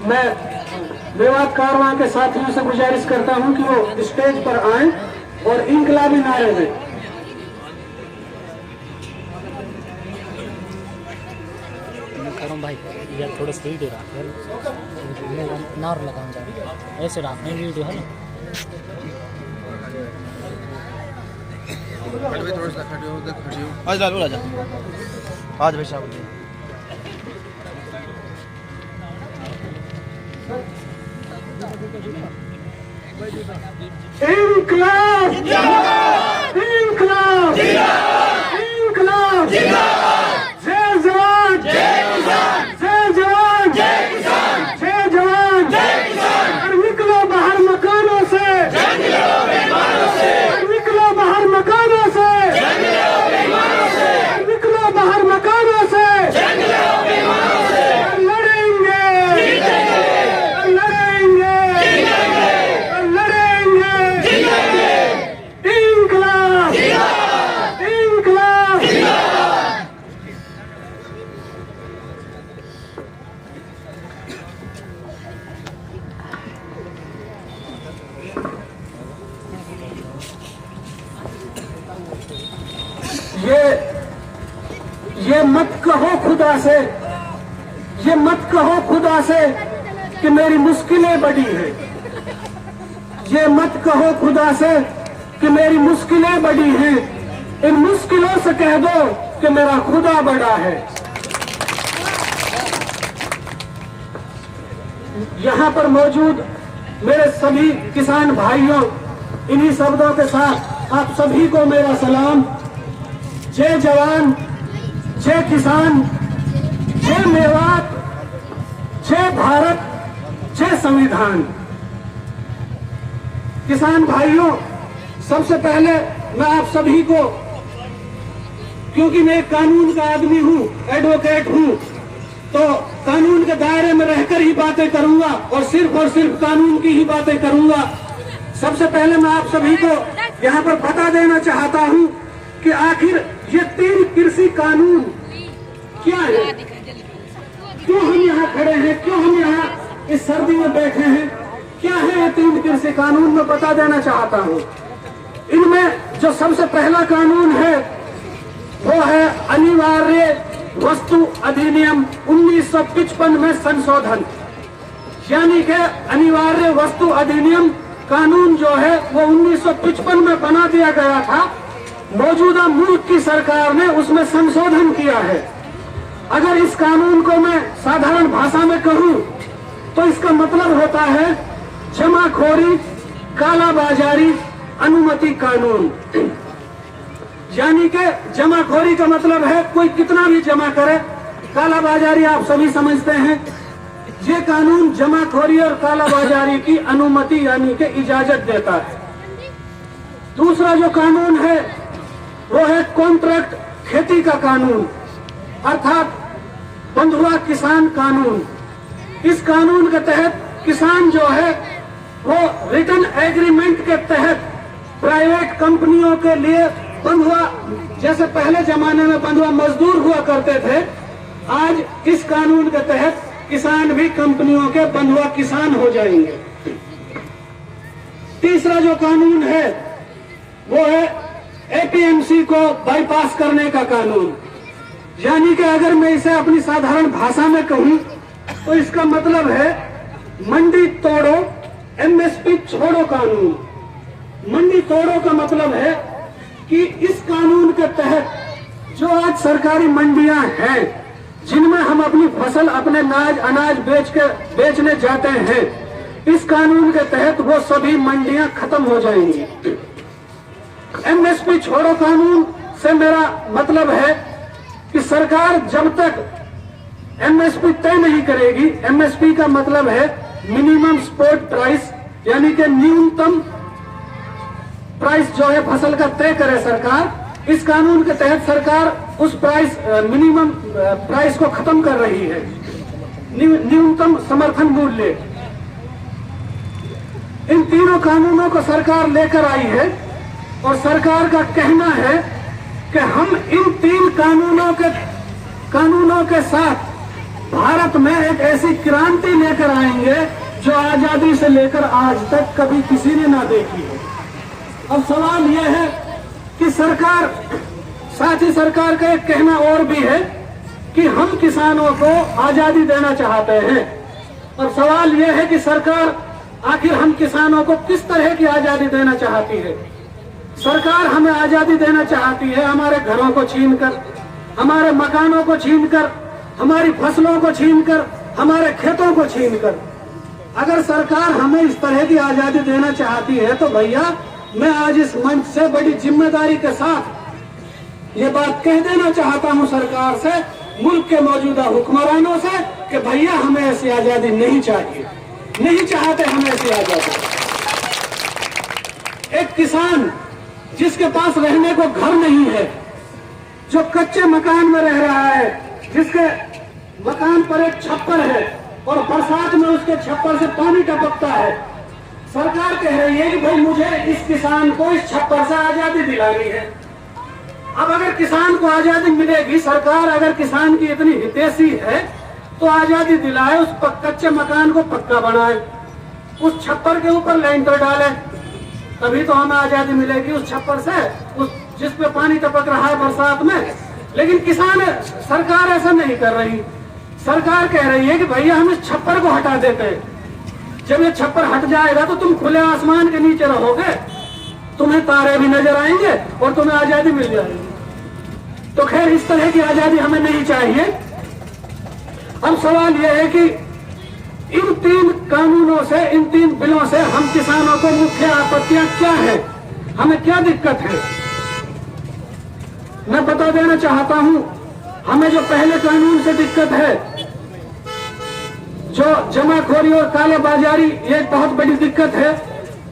मैं मेवात कारवां के साथियों से गुजारिश करता हूं कि वो स्टेज पर आएं और इनकलाबी नारे दें। करूँ भाई यार थोड़ा स्पीड ही रहा नार लगाऊंगा ऐसे रखने वीडियो है ना। आज लालू राजा आज भाई साहब इनकलाब जिंदाबाद, इनकलाब जिंदाबाद, इनकलाब जिंदाबाद, जय जवान जय किसान, जय जवान जय किसान, जय जवान जय किसान। और निकलो बाहर मकानों से, निकलो बाहर मकानों से, निकलो बाहर मकानों से, लड़ेंगे लड़ेंगे लड़ेंगे, इनकलाब इनकलाब। ये मत कहो खुदा से, ये मत कहो खुदा से कि मेरी मुश्किलें बड़ी हैं। ये मत कहो खुदा से कि मेरी मुश्किलें बड़ी हैं। इन मुश्किलों से कह दो कि मेरा खुदा बड़ा है। यहाँ पर मौजूद मेरे सभी किसान भाइयों, इन्हीं शब्दों के साथ आप सभी को मेरा सलाम। जय जवान, जय किसान, जय मेवात, जय भारत, जय संविधान। किसान भाइयों, सबसे पहले मैं आप सभी को, क्योंकि मैं कानून का आदमी हूं, एडवोकेट हूं, तो कानून के दायरे में रहकर ही बातें करूंगा और सिर्फ कानून की ही बातें करूंगा। सबसे पहले मैं आप सभी को यहाँ पर बता देना चाहता हूं कि आखिर ये 3 कृषि कानून क्या है, क्यों हम यहाँ खड़े हैं, क्यों हम यहाँ इस सर्दी में बैठे हैं, क्या है ये 3 कृषि कानून, मैं बता देना चाहता हूँ। इनमें जो सबसे पहला कानून है वो है अनिवार्य वस्तु अधिनियम 1955 में संशोधन। यानी कि अनिवार्य वस्तु अधिनियम कानून जो है वो 1955 में बना दिया गया था। मौजूदा मुल्क की सरकार ने उसमें संशोधन किया है। अगर इस कानून को मैं साधारण भाषा में कहूं तो इसका मतलब होता है जमाखोरी, कालाबाजारी, अनुमति कानून। यानी कि जमाखोरी का मतलब है कोई कितना भी जमा करे, कालाबाजारी आप सभी समझते हैं। ये कानून जमाखोरी और कालाबाजारी की अनुमति यानी कि इजाजत देता है। दूसरा जो कानून है वो है कॉन्ट्रैक्ट खेती का कानून, अर्थात बंधुआ किसान कानून। इस कानून के तहत किसान जो है वो रिटर्न एग्रीमेंट के तहत प्राइवेट कंपनियों के लिए बंधुआ, जैसे पहले जमाने में बंधुआ मजदूर हुआ करते थे, आज इस कानून के तहत किसान भी कंपनियों के बंधुआ किसान हो जाएंगे। तीसरा जो कानून है वो है एपीएमसी को बाईपास करने का कानून। यानी कि अगर मैं इसे अपनी साधारण भाषा में कहूं तो इसका मतलब है मंडी तोड़ो एमएसपी छोड़ो कानून। मंडी तोड़ो का मतलब है कि इस कानून के तहत जो आज सरकारी मंडियां हैं जिनमें हम अपनी फसल, अपने अनाज बेचने जाते हैं, इस कानून के तहत वो सभी मंडियां खत्म हो जाएंगी। एमएसपी छोड़ो कानून से मेरा मतलब है कि सरकार जब तक एमएसपी तय नहीं करेगी, एमएसपी का मतलब है मिनिमम सपोर्ट प्राइस, यानी कि न्यूनतम प्राइस जो है फसल का तय करे सरकार। इस कानून के तहत सरकार उस प्राइस, मिनिमम प्राइस को खत्म कर रही है, न्यूनतम समर्थन मूल्य। इन तीनों कानूनों को सरकार लेकर आई है और सरकार का कहना है कि हम इन 3 कानूनों के साथ भारत में एक ऐसी क्रांति लेकर आएंगे है जो आजादी से लेकर आज तक कभी किसी ने ना देखी है। अब सवाल यह है कि सरकार, साथ ही सरकार का एक कहना और भी है कि हम किसानों को आजादी देना चाहते हैं। और सवाल यह है कि सरकार आखिर हम किसानों को किस तरह की आजादी देना चाहती है। सरकार हमें आजादी देना चाहती है हमारे घरों को छीनकर, हमारे मकानों को छीनकर, हमारी फसलों को छीनकर, हमारे खेतों को छीनकर। अगर सरकार हमें इस तरह की आजादी देना चाहती है तो भैया मैं आज इस मंच से बड़ी जिम्मेदारी के साथ ये बात कह देना चाहता हूं सरकार से, मुल्क के मौजूदा हुक्मरानों से, कि भैया हमें ऐसी आजादी नहीं चाहिए, नहीं चाहते हम ऐसी आजादी। एक किसान जिसके पास रहने को घर नहीं है, जो कच्चे मकान में रह रहा है, जिसके मकान पर एक छप्पर है और बरसात में उसके छप्पर से पानी टपकता है, सरकार कह रही है कि भाई मुझे इस किसान को इस छप्पर से आजादी दिलानी है। अब अगर किसान को आजादी मिलेगी, सरकार अगर किसान की इतनी हितैषी है तो आजादी दिलाए, उस कच्चे मकान को पक्का बनाए, उस छप्पर के ऊपर लेंटर डाले, तभी तो हमें आजादी मिलेगी उस छप्पर से, उस जिस पे पानी टपक रहा है बरसात में। लेकिन सरकार ऐसा नहीं कर रही। सरकार कह रही है कि भैया हम इस छप्पर को हटा देते हैं, जब ये छप्पर हट जाएगा तो तुम खुले आसमान के नीचे रहोगे, तुम्हें तारे भी नजर आएंगे और तुम्हें आजादी मिल जाएगी। तो खैर इस तरह की आजादी हमें नहीं चाहिए। अब सवाल यह है कि इन 3 कानूनों से, इन 3 बिलों से हम किसानों को मुख्य आपत्तियां क्या है, हमें क्या दिक्कत है, मैं बता देना चाहता हूं। हमें जो पहले कानून से दिक्कत है, जो जमाखोरी और कालाबाजारी, ये एक बहुत बड़ी दिक्कत है।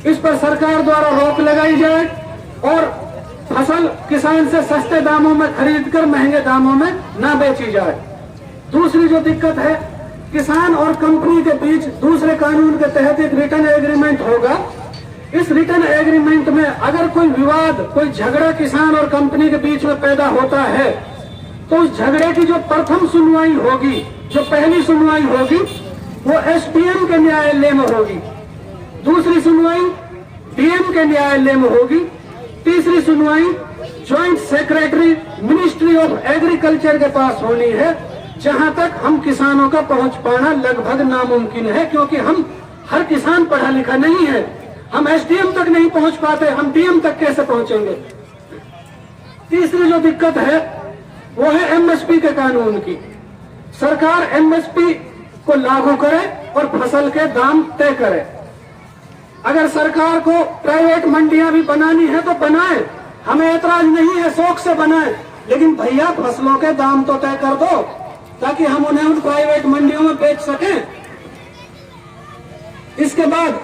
इस पर सरकार द्वारा रोक लगाई जाए और फसल किसान से सस्ते दामों में खरीदकर महंगे दामों में ना बेची जाए। दूसरी जो दिक्कत है, किसान और कंपनी के बीच दूसरे कानून के तहत एक रिटर्न एग्रीमेंट होगा। इस रिटर्न एग्रीमेंट में अगर कोई विवाद, कोई झगड़ा किसान और कंपनी के बीच में पैदा होता है तो उस झगड़े की जो प्रथम सुनवाई होगी, जो पहली सुनवाई होगी, वो एसडीएम के न्यायालय में होगी, दूसरी सुनवाई डीएम के न्यायालय में होगी, तीसरी सुनवाई joint secretary ministry of agriculture के पास होनी है, जहां तक हम किसानों का पहुंच पाना लगभग नामुमकिन है, क्योंकि हम हर किसान पढ़ा लिखा नहीं है। हम एसडीएम तक नहीं पहुंच पाते, हम डीएम तक कैसे पहुंचेंगे। तीसरी जो दिक्कत है वो है एमएसपी के कानून की। सरकार एमएसपी को लागू करे और फसल के दाम तय करे। अगर सरकार को प्राइवेट मंडियां भी बनानी है तो बनाए, हमें ऐतराज नहीं है, शौक से बनाए, लेकिन भैया फसलों के दाम तो तय कर दो ताकि हम उन्हें उन प्राइवेट मंडियों में बेच सकें। इसके बाद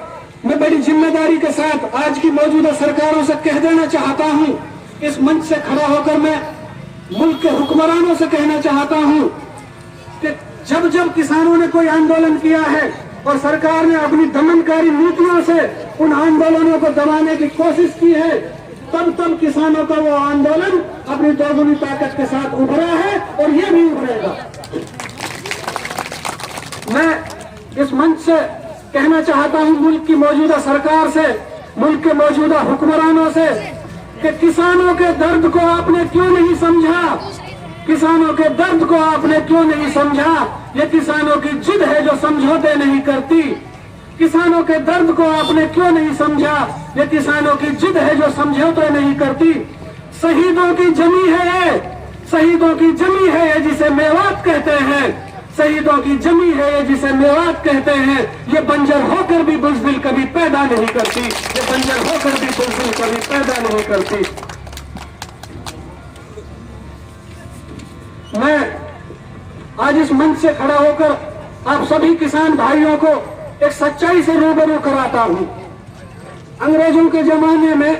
मैं बड़ी जिम्मेदारी के साथ आज की मौजूदा सरकारों से कह देना चाहता हूं, इस मंच से खड़ा होकर मैं मुल्क के हुक्मरानों से कहना चाहता हूं कि जब जब किसानों ने कोई आंदोलन किया है और सरकार ने अपनी दमनकारी नीतियों से उन आंदोलनों को दबाने की कोशिश की है, तब तब किसानों का वो आंदोलन अपनी दोगुनी ताकत के साथ उभरा है और ये भी उभरेगा। मैं इस मंच से कहना चाहता हूं मुल्क की मौजूदा सरकार से, मुल्क के मौजूदा हुक्मरानों से, कि किसानों के दर्द को आपने क्यों नहीं समझा, किसानों के दर्द को आपने क्यों नहीं समझा। ये किसानों की जिद है जो समझौते नहीं करती। किसानों के दर्द को आपने क्यों नहीं समझा, ये किसानों की जिद है जो समझौते नहीं करती। शहीदों की जमी है, शहीदों की जमी है ये जिसे मेवात कहते हैं, शहीदों की जमी है ये जिसे मेवात कहते हैं। ये बंजर होकर भी बुज़दिल कभी पैदा नहीं करती, ये बंजर होकर भी बुज़दिल कभी पैदा नहीं करती। मैं आज इस मंच से खड़ा होकर आप सभी किसान भाइयों को एक सच्चाई से रूबरू कराता हूं। अंग्रेजों के जमाने में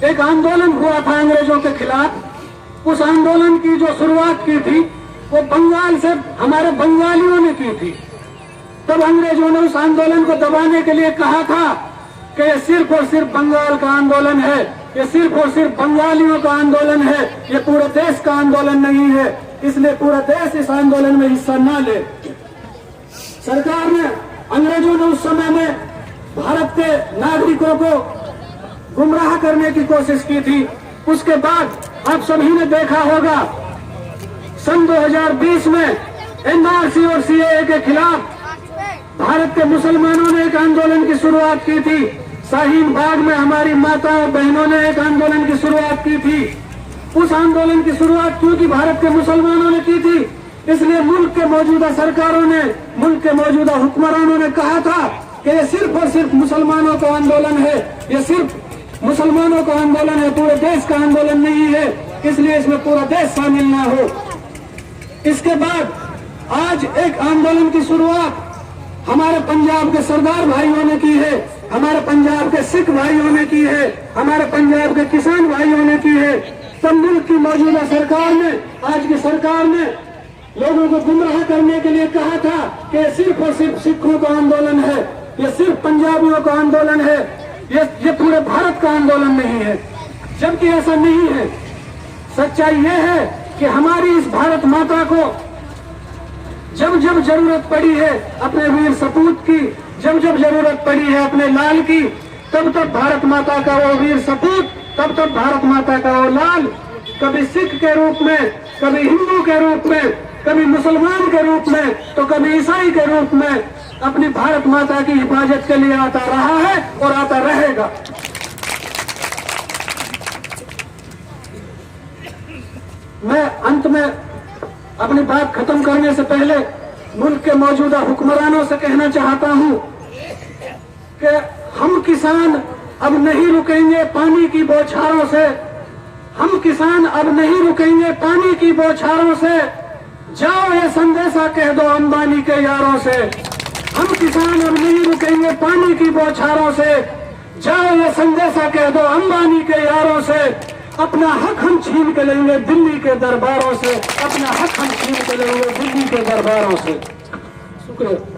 एक आंदोलन हुआ था अंग्रेजों के खिलाफ। उस आंदोलन की जो शुरुआत की थी वो बंगाल से हमारे बंगालियों ने की थी। तब अंग्रेजों ने उस आंदोलन को दबाने के लिए कहा था कि ये सिर्फ और सिर्फ बंगाल का आंदोलन है, ये सिर्फ और सिर्फ बंगालियों का आंदोलन है, ये पूरे देश का आंदोलन नहीं है, इसलिए पूरा देश इस आंदोलन में हिस्सा न ले। सरकार ने भारत के नागरिकों को गुमराह करने की कोशिश की थी। उसके बाद आप सभी ने देखा होगा सन 2020 में एनआरसी और सीएए के खिलाफ भारत के मुसलमानों ने एक आंदोलन की शुरुआत की थी। शाहीन बाग में हमारी माताओं बहनों ने एक आंदोलन की शुरुआत की थी। उस आंदोलन की शुरुआत क्योंकि भारत के मुसलमानों ने की थी, इसलिए मुल्क के मौजूदा सरकारों ने, मुल्क के मौजूदा हुक्मरानों ने कहा था कि ये सिर्फ और सिर्फ मुसलमानों का आंदोलन है, ये सिर्फ मुसलमानों का आंदोलन है, पूरे देश का आंदोलन नहीं है, इसलिए इसमें पूरा देश शामिल ना हो। इसके बाद आज एक आंदोलन की शुरुआत हमारे पंजाब के सरदार भाइयों ने की है, हमारे पंजाब के सिख भाइयों ने की है, हमारे पंजाब के किसान भाइयों ने की है। तब मुल्क की मौजूदा सरकार ने, आज की सरकार ने लोगों को गुमराह करने के लिए कहा था कि सिर्फ और सिर्फ सिखों का आंदोलन है, ये सिर्फ पंजाबियों का आंदोलन है, ये पूरे भारत का आंदोलन नहीं है, जबकि ऐसा नहीं है। सच्चाई ये है कि हमारी इस भारत माता को जब जब जरूरत पड़ी है अपने वीर सपूत की, जब जब जरूरत पड़ी है अपने लाल की, तब तब भारत माता का वो वीर सपूत, तब तब भारत माता का वो लाल कभी सिख के रूप में, कभी हिंदू के रूप में, कभी मुसलमान के रूप में, तो कभी ईसाई के रूप में अपनी भारत माता की हिफाजत के लिए आता रहा है और आता रहेगा। मैं अंत में अपनी बात खत्म करने से पहले मुल्क के मौजूदा हुक्मरानों से कहना चाहता हूं कि हम किसान अब नहीं रुकेंगे पानी की बौछारों से, हम किसान अब नहीं रुकेंगे पानी की बौछारों से, जाओ ये संदेशा कह दो अंबानी के यारों से। हम किसान अब नहीं रुकेंगे पानी की बौछारों से, जाओ ये संदेशा कह दो अंबानी के यारों से। अपना हक हम छीन के लेंगे दिल्ली के दरबारों से, अपना हक हम छीन के लेंगे दिल्ली के दरबारों से। शुक्रिया।